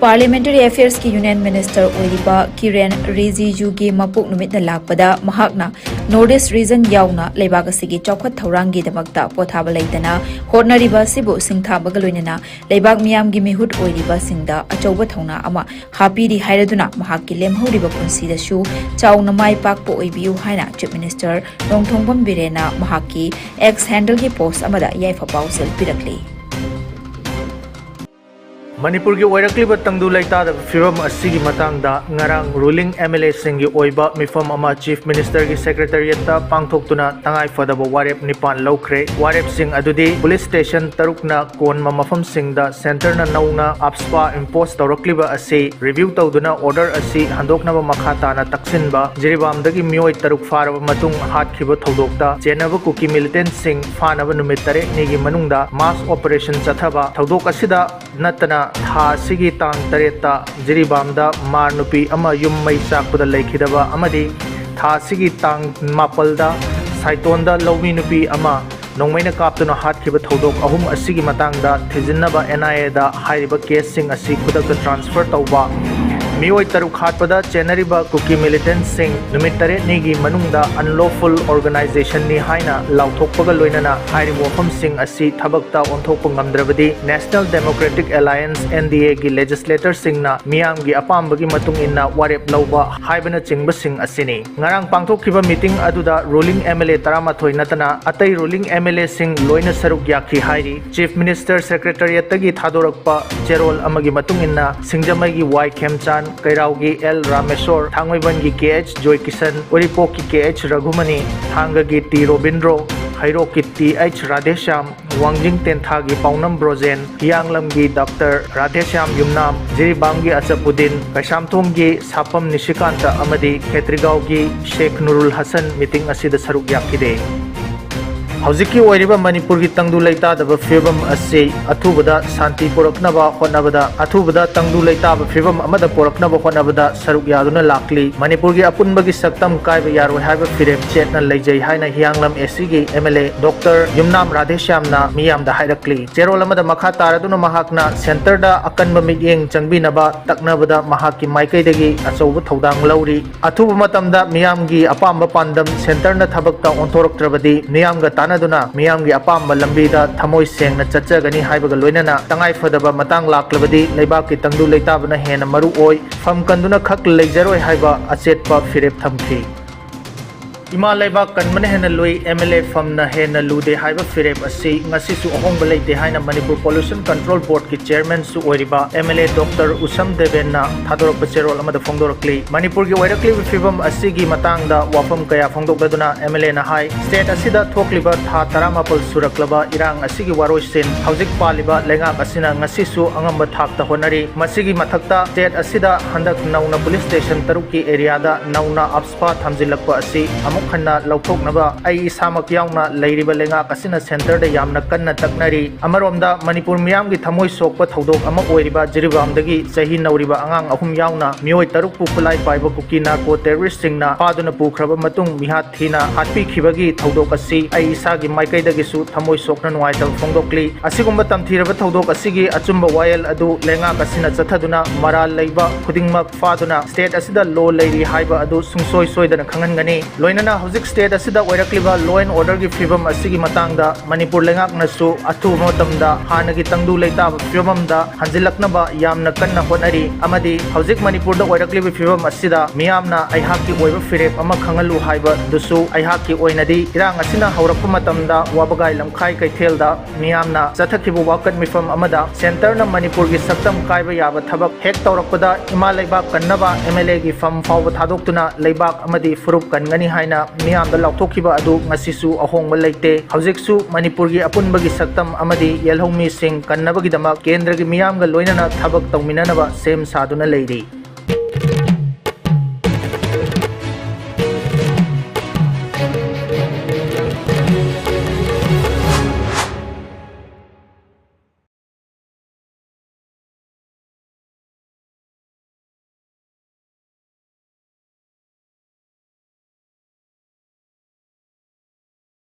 Parliamentary affairs की union minister ओइरिबा Kiren Rijiju की मपुक नुमित लापदा महाकना north east region याउना लेबाग असिगी चौखत थौरांगी दमकता पोथाबा लेदना होटनरिबा सिबु सिंथाबगा लोइनना लेबाग मियामगी मिहुट ओइरिबा सिंगदा अचौबा थौना अमा हापीरी हाइरदुना महाकि लेमहौरिबा पुंसीदसु चाउना माइ पाकपो ओइबियु हाइना चीफ मिनिस्टर नोंथोंबम बिरेना महाकि एक्स हैंडल की पोस्ट अमदा याइफा पाउसेल पिरकली मणिपुर की ओइरक्लिबा तंगदु लैताद फिवम असिगी मतंगदा ngarang ruling MLA singi oiba mifam ama chief minister की secretariat ta pangthoktuna tangai fadaba warep nipan lawkhre warep sing adudi police station tarukna konma mafam singda center na nauna apspa impose tawrakliba asi review tawduna order asi handoknaba makhata na taksinba jiribamdagi mioi taruk faraba matung hatkhiba thodokta chenaba kuki militant sing fanaba numit tare nigi manungda mass operation chathaba thodok asida natana tha sigi tang tareta jiribamda mar nupi ama yum mai sakpada lekhidaba amadi tha sigi tang mapalda saitonda lomi nupi ama nongmaina kaptuna hatkhiba thodok ahum asigi matangda thijinnaba NIA da hairiba case sing asi khudakta transfer tawba मियोई तरुक हाटपदा चेनरिबा Kuki militant सिंग नुमित तरे निगी मनुंगदा unlawful organisation नि हाइना लाउथोकपगा लोइनना हाइरि वफम सिंग असि थबकता ओंथोकप ngamdrabadi national democratic alliance NDA की लेजिस्लेटर सिंगना मियामगी अपामबगी मतुंग इन्ना वारेप लौबा हाइबना चिंगब सिंग असिनि ngarang pangthokkiba मीटिंग अदुदा रूलिंग MLA 13 नतना अतै रूलिंग MLA सिंग लोइना सरुक याखी हाइरि चीफ मिनिस्टर सेक्रेटरिएट तगी थादोरकपा चेरोल अमगी मतुंग इन्ना सिंगजमैगी वाई खेमचान कैराउगी एल रामेश्वर थांगोइबन की KH जोय किशन ओरिपो की KH रघुमनी थांग की टी रोबिंद्रो खैरो की TH राधेश्याम वांगजिंग तेंथा की पाउनम ब्रोजेन हियांगलम की डॉक्टर राधेश्याम युमनाम जिरीबाम की अचपुद्दीन कैसामथोंग की सापम निशिकांत अमदी खेत्रिगांव की शेख नुरुल हसन मीटिंग असिद सरुक याखिदे हौजिकी ओइरिबा मणिपुर की तंगदु लैतादबा फिवम असि अथुबदा शांति पुरकनबा होनबदा अथुबदा तंगदु लैताबा फिवम अमदा पुरकनबा होनबदा सरुक यादुना लाकली मणिपुर की अपुनबगी सक्तम कायबा यारोय हाइबा फिरेम चेटना लैजै हाइना हियांगलम एसी की MLA डॉक्टर युमनाम राधेश्यामना मियामदा हाइरकली चेरोल अमदा मखा तारदुना महाकना सेंटरदा अकनबा मियेंग चंगबिनबा तकनबदा महाकी माइकैदगी अचौबा थौदांग लौरी अथुबा मतमदा मियामगी अपामबा पांदम सेंटरना थबकता ओंथोरक्त्रबदी मियामगा ताना मियामगी अपाम लंबीदा थमोई सेंगना चच्चगनी हाइबगा लोइनना तंगाई फदबा मतंग लाक्लबदी लेबाक की तंगदु लैताबना हेना मरु ओइ फम कंदुना खक लेजरोय हाइबा अचेतपा फिरेप थमखी इमा लेबाक कनमने हेना लोई MLA फमना हेना लुदे हाइबा फिरेप असि ngasisu ahongba leite haina manipur pollution control board की चेयरमैन सु ओइरिबा MLA डॉक्टर उसम देवेना थादोरप चेरोल अमदा फोंदोरक्ली मणिपुर की ओइरक्ली फिवम असिगी मतंगदा वाफम कया फोंदोकदुना MLA ना हाई स्टेट असिदा थोकलिबा था 13 सुरक्लबा इरांग असिगी वारोइसिन हौजिक पालिबा लेंगाक असिना ngasisu angamba थाकता होनरी मसिगी मथक्ता स्टेट असिदा हंदक नौना पुलिस स्टेशन तरुक की एरियादा नौना अपस्पा थमजिलकपा असि खन्ना लौथोकनबा आई इसामक यावना लैरिबा लेंगाक असिना सेंटर दे यामना कन्ना तकनरी अमरोमदा मणिपुर मियाम की थमोई सोकपा थौदोक अमा ओइरिबा जिरिबामदगी चही नौरिबा अंगांग अहुम यावना मियोय तरुक पु खुलाई पाइबा कुकी नार्को टेररिस्ट सिंगना पादुना पुख्रबा मतुंग मिहात थीना हाटपीखिबगी थौदोक असि आई इसागी माइकैदगिसु थमोई सोकना नुवाइतब फोंदोकली असिगुम्बा तमथीरबा थौदोक असिगी अचुम्बा वायल अदु लेंगाक असिना चथदुना मराल लैबा खुदिंगमक फादुना स्टेट असिदा लो लैरि हाइबा अदु सुंगसोय सोयदना खंगनगनी लोइनना हौजिक स्टेट असिदा ओइरक्लिबा लॉ एंड ऑर्डर की फिवम असिगी मतंगदा मणिपुर लेंगाकनसु अथुबा मतमदा हानगी तंगदु लैताब फिवमदा हंजिलकनबा यामना कन्ना होनरी अमदी हौजिक मणिपुर दा ओइरक्लिबा फिवम असिदा मियामना अइहाकी ओइबा फिरेप अमा खंगलु हाइबा दुसु अइहाकी ओइनदी इरांग असिना हौरकपा मतमदा वाबगाई लमखाई कैथेलदा मियामना चथखिबु वाकत मिफम अमदा सेंटरना मणिपुर की सक्तम कायबा याबा थबक हेक तौरकपदा इमा लैबाक कन्नबा MLA की फम फावबा थादोक्तुना लैबाक अमदी फुरुप कनगनी हाइना मियामदा लाउथोखिबा अदु ngasisu ahongba leite हौजिकसु मणिपुर की अपुनबगी सक्तम अमदी येलहौमी सिंग कन्नबगी दमक केंद्र की मियामगा लोइनना थबक तौमिननबा सेम सादुना लेरी।